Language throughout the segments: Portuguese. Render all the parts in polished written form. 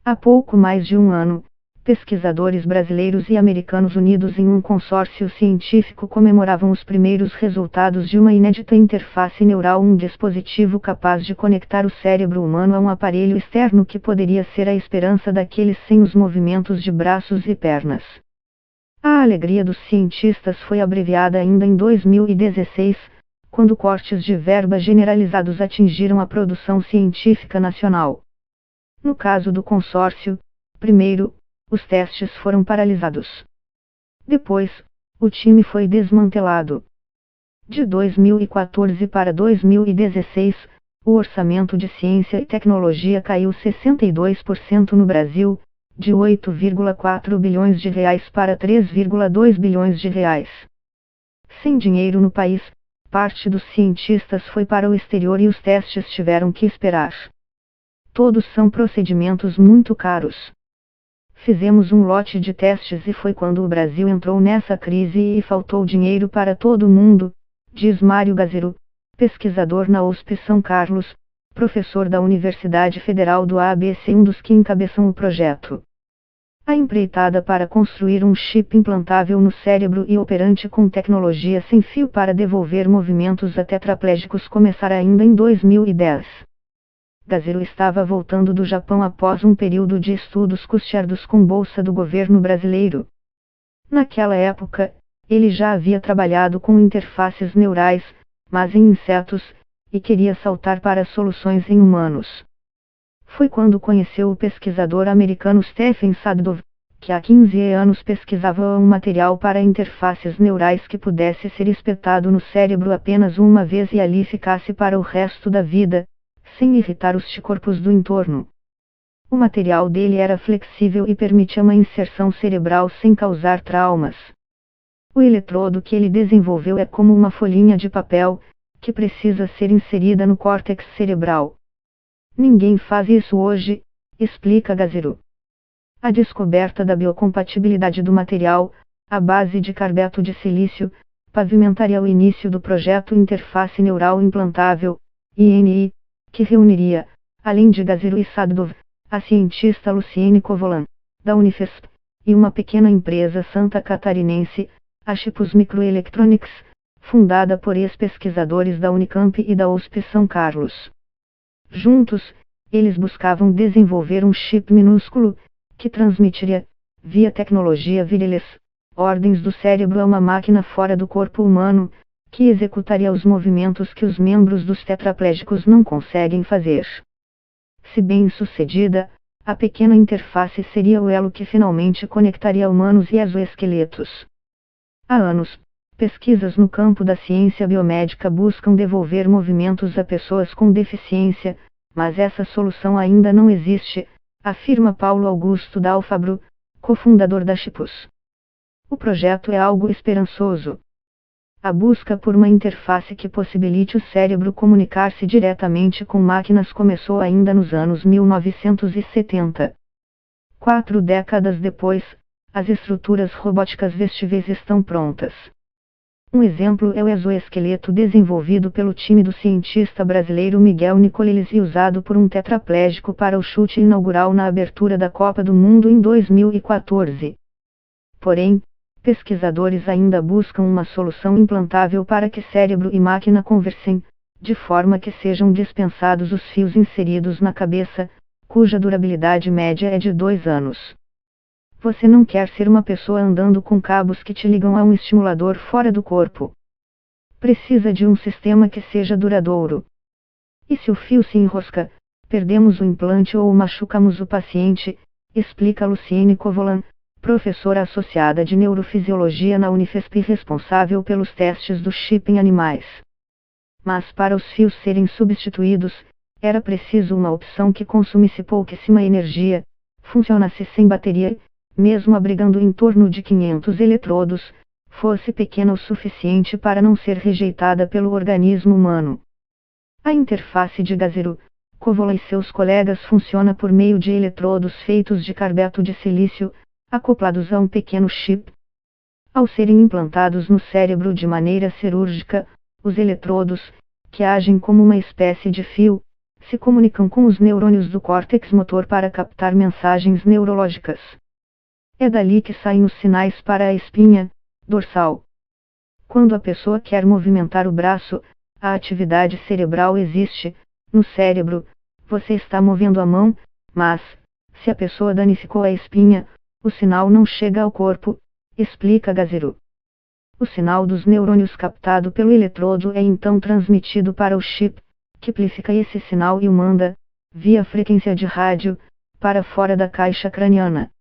Há pouco mais de um ano, pesquisadores brasileiros e americanos unidos em um consórcio científico comemoravam os primeiros resultados de uma inédita interface neural, um dispositivo capaz de conectar o cérebro humano a um aparelho externo que poderia ser a esperança daqueles sem os movimentos de braços e pernas. A alegria dos cientistas foi abreviada ainda em 2016, quando cortes de verba generalizados atingiram a produção científica nacional. No caso do consórcio, primeiro, os testes foram paralisados. Depois, o time foi desmantelado. De 2014 para 2016, o orçamento de ciência e tecnologia caiu 62% no Brasil, de 8,4 bilhões de reais para 3,2 bilhões de reais. Sem dinheiro no país, parte dos cientistas foi para o exterior e os testes tiveram que esperar. Todos são procedimentos muito caros. Fizemos um lote de testes e foi quando o Brasil entrou nessa crise e faltou dinheiro para todo mundo, diz Mário Gazzero, pesquisador na USP São Carlos, professor da Universidade Federal do ABC e um dos que encabeçam o projeto. A empreitada para construir um chip implantável no cérebro e operante com tecnologia sem fio para devolver movimentos a tetraplégicos começara ainda em 2010. Gazzero estava voltando do Japão após um período de estudos custeados com bolsa do governo brasileiro. Naquela época, ele já havia trabalhado com interfaces neurais, mas em insetos, e queria saltar para soluções em humanos. Foi quando conheceu o pesquisador americano Stephen Sadov, que há 15 anos pesquisava um material para interfaces neurais que pudesse ser espetado no cérebro apenas uma vez e ali ficasse para o resto da vida, sem irritar os anticorpos do entorno. O material dele era flexível e permitia uma inserção cerebral sem causar traumas. O eletrodo que ele desenvolveu é como uma folhinha de papel, que precisa ser inserida no córtex cerebral. Ninguém faz isso hoje, explica Gazzero. A descoberta da biocompatibilidade do material, à base de carbeto de silício, pavimentaria o início do projeto Interface Neural Implantável, INI, que reuniria, além de Gazzero e Sadov, a cientista Luciene Covolan, da Unifesp, e uma pequena empresa santa catarinense, a Chipus Microelectronics, fundada por ex-pesquisadores da Unicamp e da USP São Carlos. Juntos, eles buscavam desenvolver um chip minúsculo, que transmitiria, via tecnologia wireless, ordens do cérebro a uma máquina fora do corpo humano, que executaria os movimentos que os membros dos tetraplégicos não conseguem fazer. Se bem sucedida, a pequena interface seria o elo que finalmente conectaria humanos e exoesqueletos. Há anos, pesquisas no campo da ciência biomédica buscam devolver movimentos a pessoas com deficiência, mas essa solução ainda não existe, afirma Paulo Augusto da Alfabru, cofundador da Chipus. O projeto é algo esperançoso. A busca por uma interface que possibilite o cérebro comunicar-se diretamente com máquinas começou ainda nos anos 1970. 4 décadas depois, as estruturas robóticas vestíveis estão prontas. Um exemplo é o exoesqueleto desenvolvido pelo time do cientista brasileiro Miguel Nicoleles e usado por um tetraplégico para o chute inaugural na abertura da Copa do Mundo em 2014. Porém, pesquisadores ainda buscam uma solução implantável para que cérebro e máquina conversem, de forma que sejam dispensados os fios inseridos na cabeça, cuja durabilidade média é de 2 anos. Você não quer ser uma pessoa andando com cabos que te ligam a um estimulador fora do corpo. Precisa de um sistema que seja duradouro. E se o fio se enrosca, perdemos o implante ou machucamos o paciente, explica Luciene Covolan, professora associada de neurofisiologia na Unifesp e responsável pelos testes do chip em animais. Mas para os fios serem substituídos, era preciso uma opção que consumisse pouquíssima energia, funcionasse sem bateria, mesmo abrigando em torno de 500 eletrodos, fosse pequena o suficiente para não ser rejeitada pelo organismo humano. A interface de Gazzero, Covolan e seus colegas funciona por meio de eletrodos feitos de carbeto de silício, acoplados a um pequeno chip. Ao serem implantados no cérebro de maneira cirúrgica, os eletrodos, que agem como uma espécie de fio, se comunicam com os neurônios do córtex motor para captar mensagens neurológicas. É dali que saem os sinais para a espinha dorsal. Quando a pessoa quer movimentar o braço, a atividade cerebral existe no cérebro, você está movendo a mão, mas, se a pessoa danificou a espinha, o sinal não chega ao corpo, explica Gaziru. O sinal dos neurônios captado pelo eletrodo é então transmitido para o chip, que amplifica esse sinal e o manda, via frequência de rádio, para fora da caixa craniana.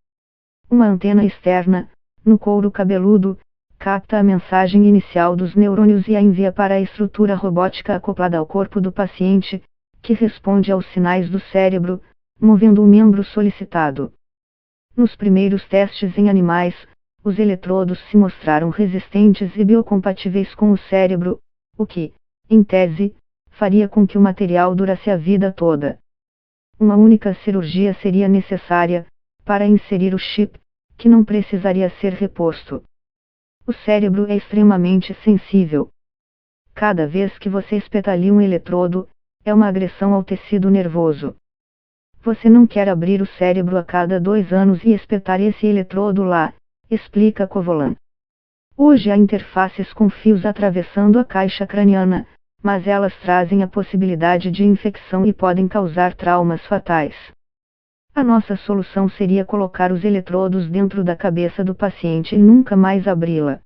Uma antena externa, no couro cabeludo, capta a mensagem inicial dos neurônios e a envia para a estrutura robótica acoplada ao corpo do paciente, que responde aos sinais do cérebro, movendo o membro solicitado. Nos primeiros testes em animais, os eletrodos se mostraram resistentes e biocompatíveis com o cérebro, o que, em tese, faria com que o material durasse a vida toda. Uma única cirurgia seria necessária, para inserir o chip, que não precisaria ser reposto. O cérebro é extremamente sensível. Cada vez que você espetalia um eletrodo, é uma agressão ao tecido nervoso. Você não quer abrir o cérebro a cada 2 anos e espetar esse eletrodo lá, explica Kovolan. Hoje há interfaces com fios atravessando a caixa craniana, mas elas trazem a possibilidade de infecção e podem causar traumas fatais. A nossa solução seria colocar os eletrodos dentro da cabeça do paciente e nunca mais abri-la.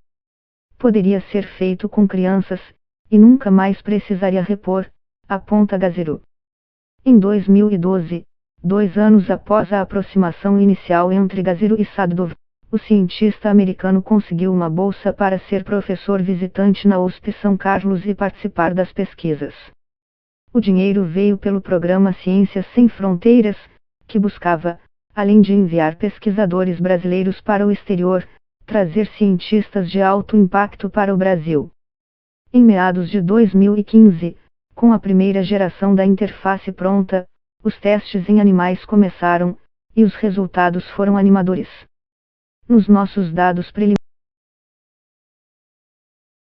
Poderia ser feito com crianças, e nunca mais precisaria repor, aponta Gaziru. Em 2012, 2 anos após a aproximação inicial entre Gaziru e Sadov, o cientista americano conseguiu uma bolsa para ser professor visitante na USP São Carlos e participar das pesquisas. O dinheiro veio pelo programa Ciências Sem Fronteiras, que buscava, além de enviar pesquisadores brasileiros para o exterior, trazer cientistas de alto impacto para o Brasil. Em meados de 2015, com a primeira geração da interface pronta, os testes em animais começaram, e os resultados foram animadores. Nos nossos dados preliminares,